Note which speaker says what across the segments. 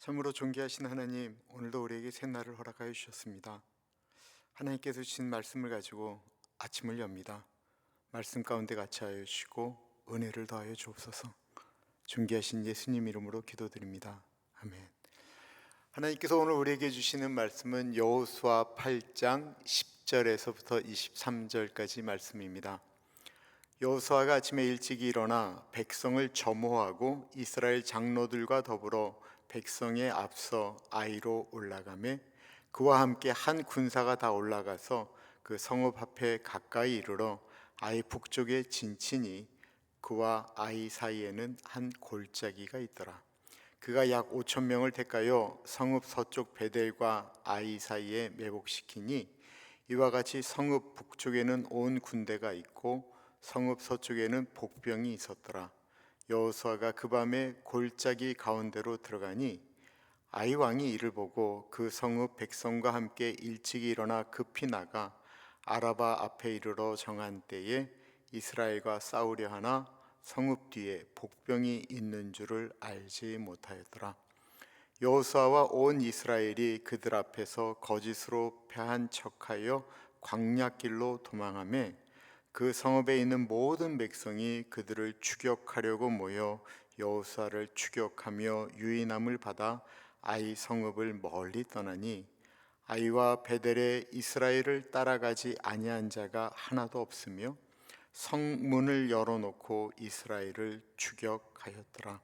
Speaker 1: 참으로 존귀하신 하나님, 오늘도 우리에게 새날을 허락하여 주셨습니다. 하나님께서 주신 말씀을 가지고 아침을 엽니다. 말씀 가운데 같이 하여 주시고 은혜를 더하여 주옵소서. 존귀하신 예수님 이름으로 기도드립니다. 아멘. 하나님께서 오늘 우리에게 주시는 말씀은 여호수아 8장 10절에서부터 23절까지 말씀입니다. 여호수아가 아침에 일찍 일어나 백성을 점호하고 이스라엘 장로들과 더불어 백성에 앞서 아이로 올라가매 그와 함께 한 군사가 다 올라가서 그 성읍 앞에 가까이 이르러 아이 북쪽에 진치니 그와 아이 사이에는 한 골짜기가 있더라. 그가 약 5천 명을 택하여 성읍 서쪽 베델과 아이 사이에 매복시키니 이와 같이 성읍 북쪽에는 온 군대가 있고 성읍 서쪽에는 복병이 있었더라. 여호수아가 그 밤에 골짜기 가운데로 들어가니 아이 왕이 이를 보고 그 성읍 백성과 함께 일찍 일어나 급히 나가 아라바 앞에 이르러 정한 때에 이스라엘과 싸우려 하나 성읍 뒤에 복병이 있는 줄을 알지 못하였더라. 여호수아와 온 이스라엘이 그들 앞에서 거짓으로 패한 척하여 광야길로 도망하매 그 성읍에 있는 모든 백성이 그들을 추격하려고 모여 여호수아를 추격하며 유인함을 받아 아이 성읍을 멀리 떠나니 아이와 베델에 이스라엘을 따라가지 아니한 자가 하나도 없으며 성문을 열어놓고 이스라엘을 추격하였더라.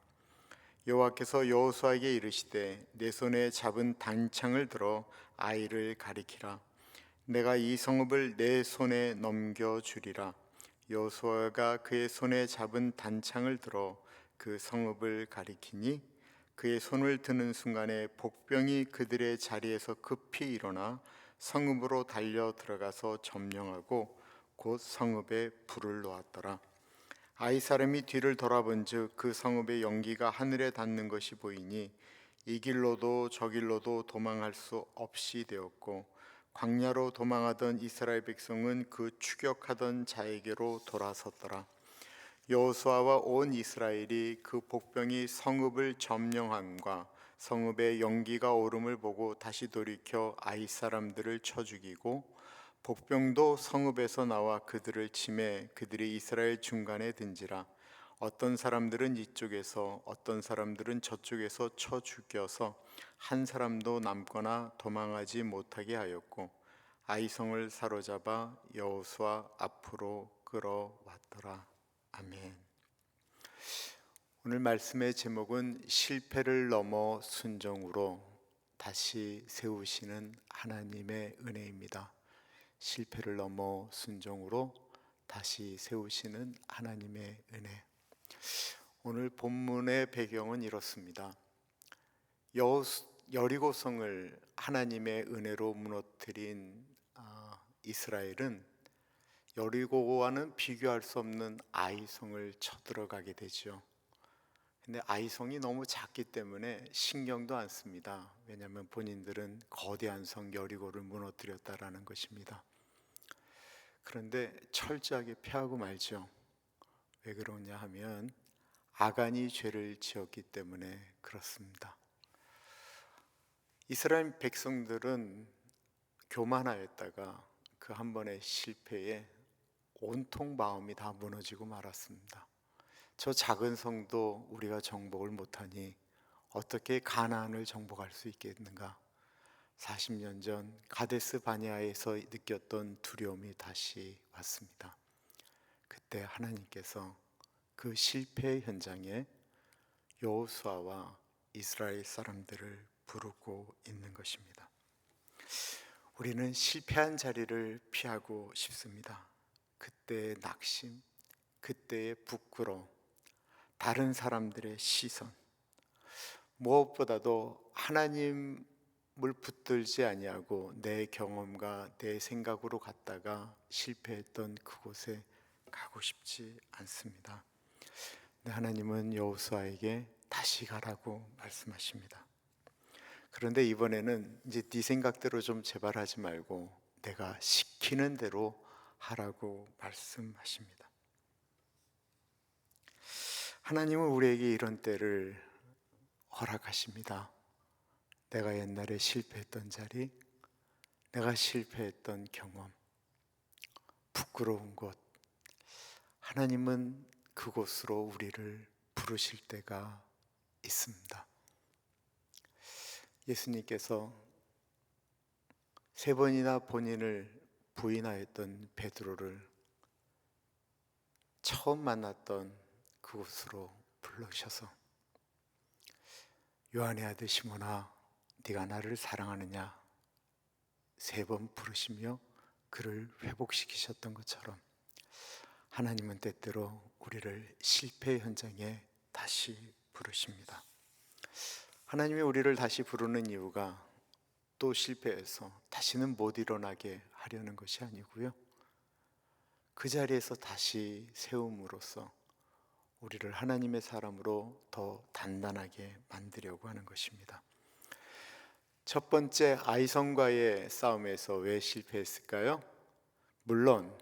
Speaker 1: 여호와께서 여호수아에게 이르시되 내 손에 잡은 단창을 들어 아이를 가리키라. 내가 이 성읍을 내 손에 넘겨주리라. 여호수아가 그의 손에 잡은 단창을 들어 그 성읍을 가리키니 그의 손을 드는 순간에 복병이 그들의 자리에서 급히 일어나 성읍으로 달려 들어가서 점령하고 곧 성읍에 불을 놓았더라. 아이 사람이 뒤를 돌아본즉 그 성읍의 연기가 하늘에 닿는 것이 보이니 이 길로도 저 길로도 도망할 수 없이 되었고 광야로 도망하던 이스라엘 백성은 그 추격하던 자에게로 돌아섰더라. 여호수아와 온 이스라엘이 그 복병이 성읍을 점령함과 성읍의 연기가 오름을 보고 다시 돌이켜 아이 사람들을 쳐 죽이고 복병도 성읍에서 나와 그들을 치매 그들이 이스라엘 중간에 든지라. 어떤 사람들은 이쪽에서 어떤 사람들은 저쪽에서 쳐 죽여서 한 사람도 남거나 도망하지 못하게 하였고 아이성을 사로잡아 여호수아 앞으로 끌어왔더라. 아멘. 오늘 말씀의 제목은 실패를 넘어 순종으로 다시 세우시는 하나님의 은혜입니다. 실패를 넘어 순종으로 다시 세우시는 하나님의 은혜. 오늘 본문의 배경은 이렇습니다. 여리고성을 하나님의 은혜로 무너뜨린 이스라엘은 여리고와는 비교할 수 없는 아이성을 쳐들어가게 되죠. 근데 아이성이 너무 작기 때문에 신경도 안 씁니다. 왜냐하면 본인들은 거대한 성 여리고를 무너뜨렸다라는 것입니다. 그런데 철저하게 패하고 말죠. 왜 그러냐 하면 아간이 죄를 지었기 때문에 그렇습니다. 이스라엘 백성들은 교만하였다가 그 한 번의 실패에 온통 마음이 다 무너지고 말았습니다. 저 작은 성도 우리가 정복을 못하니 어떻게 가나안을 정복할 수 있겠는가? 40년 전 가데스 바네아에서 느꼈던 두려움이 다시 왔습니다. 그때 하나님께서 그 실패의 현장에 여호수아와 이스라엘 사람들을 부르고 있는 것입니다. 우리는 실패한 자리를 피하고 싶습니다. 그때의 낙심, 그때의 부끄러움, 다른 사람들의 시선, 무엇보다도 하나님을 붙들지 아니하고 내 경험과 내 생각으로 갔다가 실패했던 그곳에 가고 싶지 않습니다. 하나님은 여호수아에게 다시 가라고 말씀하십니다. 그런데 이번에는 이제 네 생각대로 좀 제발 하지 말고 내가 시키는 대로 하라고 말씀하십니다. 하나님은 우리에게 이런 때를 허락하십니다. 내가 옛날에 실패했던 자리, 내가 실패했던 경험, 부끄러운 곳, 하나님은 그곳으로 우리를 부르실 때가 있습니다. 예수님께서 3번이나 본인을 부인하였던 베드로를 처음 만났던 그곳으로 불러오셔서 요한의 아들 시몬아, 네가 나를 사랑하느냐 3번 부르시며 그를 회복시키셨던 것처럼 하나님은 때때로 우리를 실패 현장에 다시 부르십니다. 하나님이 우리를 다시 부르는 이유가 또 실패해서 다시는 못 일어나게 하려는 것이 아니고요, 그 자리에서 다시 세움으로써 우리를 하나님의 사람으로 더 단단하게 만들려고 하는 것입니다. 첫 번째, 아이성과의 싸움에서 왜 실패했을까요? 물론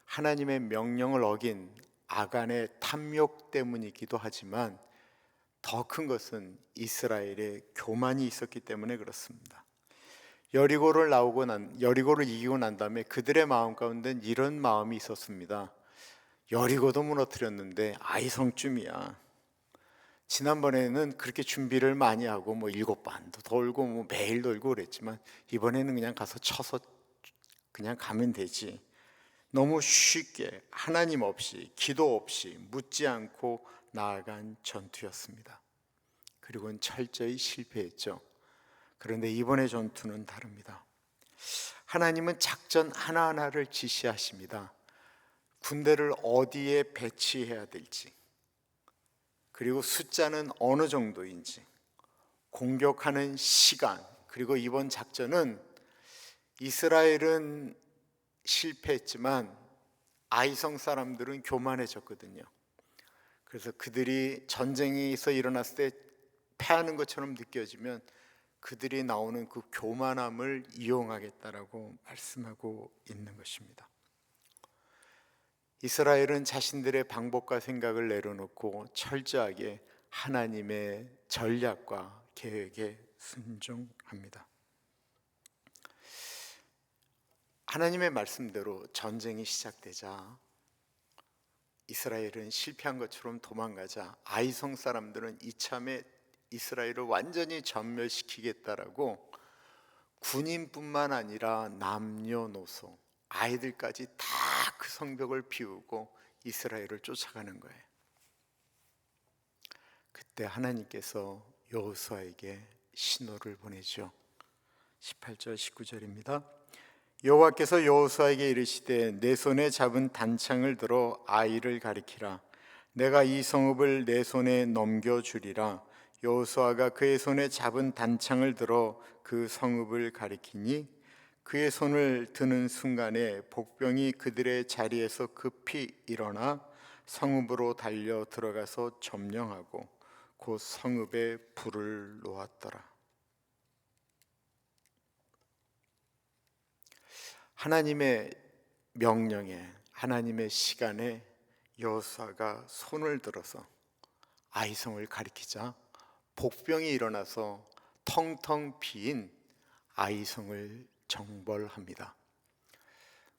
Speaker 1: 하나님의 명령을 어긴 아간의 탐욕 때문이기도 하지만 더 큰 것은 이스라엘의 교만이 있었기 때문에 그렇습니다. 여리고를 이기고 난 다음에 그들의 마음 가운데는 이런 마음이 있었습니다. 여리고도 무너뜨렸는데 아이성쯤이야. 지난번에는 그렇게 준비를 많이 하고 7반도 돌고 매일 돌고 그랬지만 이번에는 그냥 가서 쳐서 그냥 가면 되지. 너무 쉽게 하나님 없이, 기도 없이, 묻지 않고 나아간 전투였습니다. 그리고는 철저히 실패했죠. 그런데 이번의 전투는 다릅니다. 하나님은 작전 하나하나를 지시하십니다. 군대를 어디에 배치해야 될지, 그리고 숫자는 어느 정도인지, 공격하는 시간, 그리고 이번 작전은 이스라엘은 실패했지만 아이성 사람들은 교만해졌거든요. 그래서 그들이 전쟁에서 일어났을 때 패하는 것처럼 느껴지면 그들이 나오는 그 교만함을 이용하겠다라고 말씀하고 있는 것입니다. 이스라엘은 자신들의 방법과 생각을 내려놓고 철저하게 하나님의 전략과 계획에 순종합니다. 하나님의 말씀대로 전쟁이 시작되자 이스라엘은 실패한 것처럼 도망가자 아이성 사람들은 이참에 이스라엘을 완전히 전멸시키겠다라고 군인뿐만 아니라 남녀노소, 아이들까지 다 그 성벽을 비우고 이스라엘을 쫓아가는 거예요. 그때 하나님께서 여호수아에게 신호를 보내죠. 18절 19절입니다. 여호와께서 여호수아에게 이르시되 내 손에 잡은 단창을 들어 아이를 가리키라. 내가 이 성읍을 내 손에 넘겨주리라. 여호수아가 그의 손에 잡은 단창을 들어 그 성읍을 가리키니 그의 손을 드는 순간에 복병이 그들의 자리에서 급히 일어나 성읍으로 달려 들어가서 점령하고 곧 성읍에 불을 놓았더라. 하나님의 명령에, 하나님의 시간에 여호수아가 손을 들어서 아이성을 가리키자 복병이 일어나서 텅텅 비인 아이성을 정벌합니다.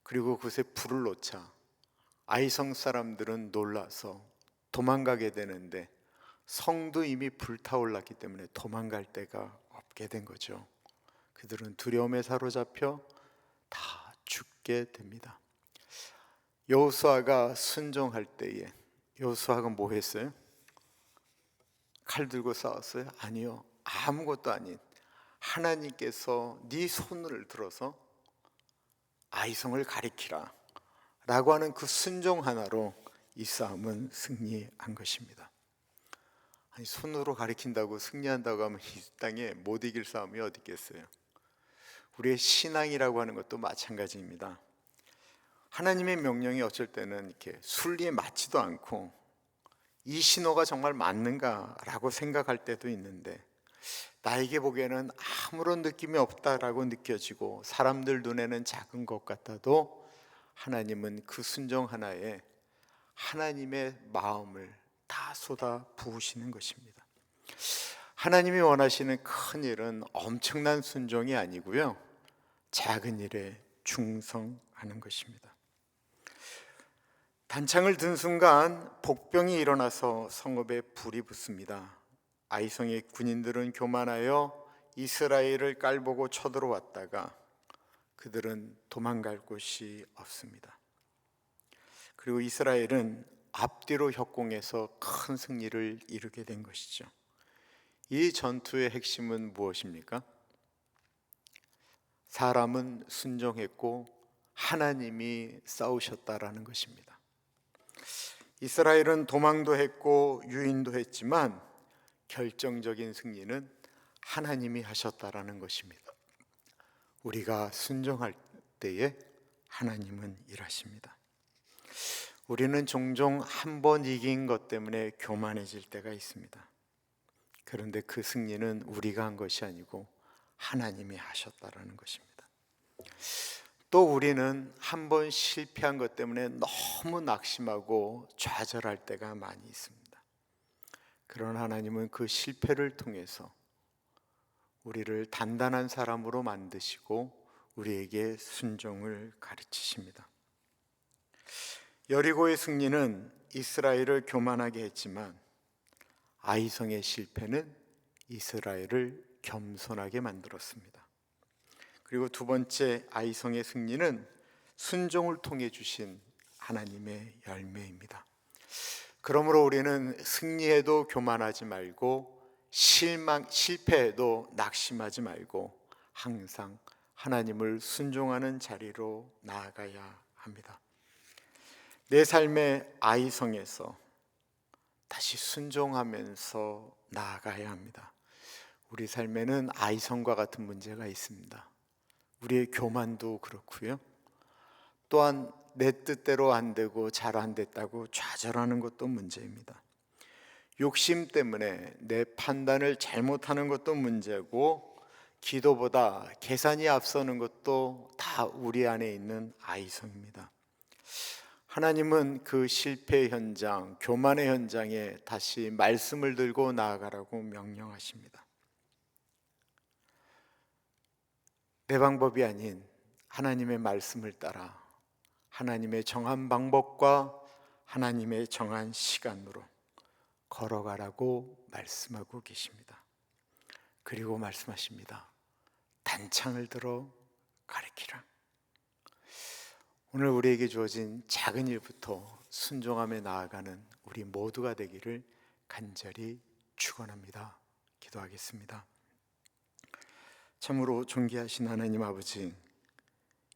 Speaker 1: 그리고 그곳에 불을 놓자 아이성 사람들은 놀라서 도망가게 되는데 성도 이미 불타올랐기 때문에 도망갈 데가 없게 된 거죠. 그들은 두려움에 사로잡혀 다 죽게 됩니다. 여호수아가 순종할 때에 여호수아가 뭐 했어요? 칼 들고 싸웠어요? 아니요. 아무것도 아닌 하나님께서 네 손을 들어서 아이성을 가리키라 라고 하는 그 순종 하나로 이 싸움은 승리한 것입니다. 아니, 손으로 가리킨다고 승리한다고 하면 이 땅에 못 이길 싸움이 어디 있겠어요? 우리의 신앙이라고 하는 것도 마찬가지입니다. 하나님의 명령이 어쩔 때는 이렇게 순리에 맞지도 않고 이 신호가 정말 맞는가라고 생각할 때도 있는데 나에게 보기에는 아무런 느낌이 없다라고 느껴지고 사람들 눈에는 작은 것 같아도 하나님은 그 순종 하나에 하나님의 마음을 다 쏟아 부으시는 것입니다. 하나님이 원하시는 큰 일은 엄청난 순종이 아니고요, 작은 일에 충성하는 것입니다. 단창을 든 순간 복병이 일어나서 성읍에 불이 붙습니다. 아이성의 군인들은 교만하여 이스라엘을 깔보고 쳐들어왔다가 그들은 도망갈 곳이 없습니다. 그리고 이스라엘은 앞뒤로 협공해서 큰 승리를 이루게 된 것이죠. 이 전투의 핵심은 무엇입니까? 사람은 순종했고 하나님이 싸우셨다라는 것입니다. 이스라엘은 도망도 했고 유인도 했지만 결정적인 승리는 하나님이 하셨다라는 것입니다. 우리가 순종할 때에 하나님은 일하십니다. 우리는 종종 한 번 이긴 것 때문에 교만해질 때가 있습니다. 그런데 그 승리는 우리가 한 것이 아니고 하나님이 하셨다라는 것입니다. 또 우리는 한 번 실패한 것 때문에 너무 낙심하고 좌절할 때가 많이 있습니다. 그러나 하나님은 그 실패를 통해서 우리를 단단한 사람으로 만드시고 우리에게 순종을 가르치십니다. 여리고의 승리는 이스라엘을 교만하게 했지만 아이성의 실패는 이스라엘을 겸손하게 만들었습니다. 그리고 두 번째 아이성의 승리는 순종을 통해 주신 하나님의 열매입니다. 그러므로 우리는 승리해도 교만하지 말고 실패해도 낙심하지 말고 항상 하나님을 순종하는 자리로 나아가야 합니다. 내 삶의 아이성에서 다시 순종하면서 나아가야 합니다. 우리 삶에는 아이성과 같은 문제가 있습니다. 우리의 교만도 그렇고요, 또한 내 뜻대로 안 되고 잘 안 됐다고 좌절하는 것도 문제입니다. 욕심 때문에 내 판단을 잘못하는 것도 문제고, 기도보다 계산이 앞서는 것도 다 우리 안에 있는 아이성입니다. 하나님은 그 실패 현장, 교만의 현장에 다시 말씀을 들고 나아가라고 명령하십니다. 내 방법이 아닌 하나님의 말씀을 따라 하나님의 정한 방법과 하나님의 정한 시간으로 걸어가라고 말씀하고 계십니다. 그리고 말씀하십니다. 단창을 들어 가리키라. 오늘 우리에게 주어진 작은 일부터 순종하며 나아가는 우리 모두가 되기를 간절히 축원합니다. 기도하겠습니다. 참으로 존귀하신 하나님 아버지,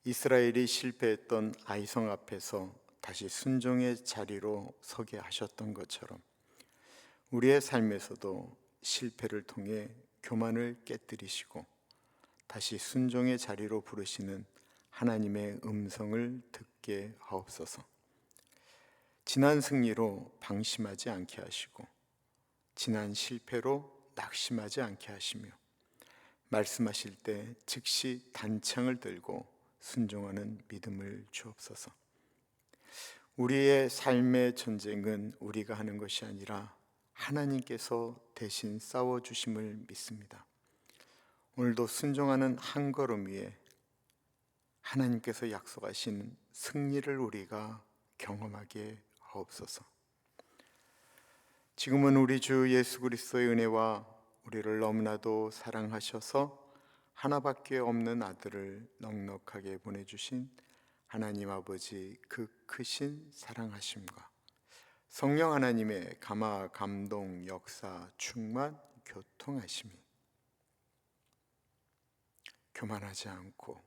Speaker 1: 이스라엘이 실패했던 아이성 앞에서 다시 순종의 자리로 서게 하셨던 것처럼 우리의 삶에서도 실패를 통해 교만을 깨뜨리시고 다시 순종의 자리로 부르시는 하나님의 음성을 듣게 하옵소서. 지난 승리로 방심하지 않게 하시고 지난 실패로 낙심하지 않게 하시며 말씀하실 때 즉시 단창을 들고 순종하는 믿음을 주옵소서. 우리의 삶의 전쟁은 우리가 하는 것이 아니라 하나님께서 대신 싸워주심을 믿습니다. 오늘도 순종하는 한 걸음 위에 하나님께서 약속하신 승리를 우리가 경험하게 하옵소서. 지금은 우리 주 예수 그리스도의 은혜와 우리를 너무나도 사랑하셔서 하나밖에 없는 아들을 넉넉하게 보내주신 하나님 아버지 그 크신 사랑하심과 성령 하나님의 감화, 감동, 역사, 충만, 교통하심이 교만하지 않고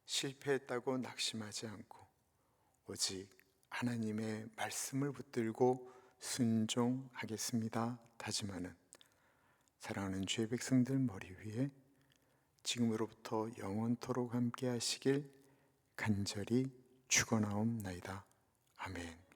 Speaker 1: 실패했다고 낙심하지 않고 오직 하나님의 말씀을 붙들고 순종하겠습니다 다짐하는 사랑하는 주의 백성들 머리 위에 지금으로부터 영원토록 함께 하시길 간절히 축원하옵나이다. 아멘.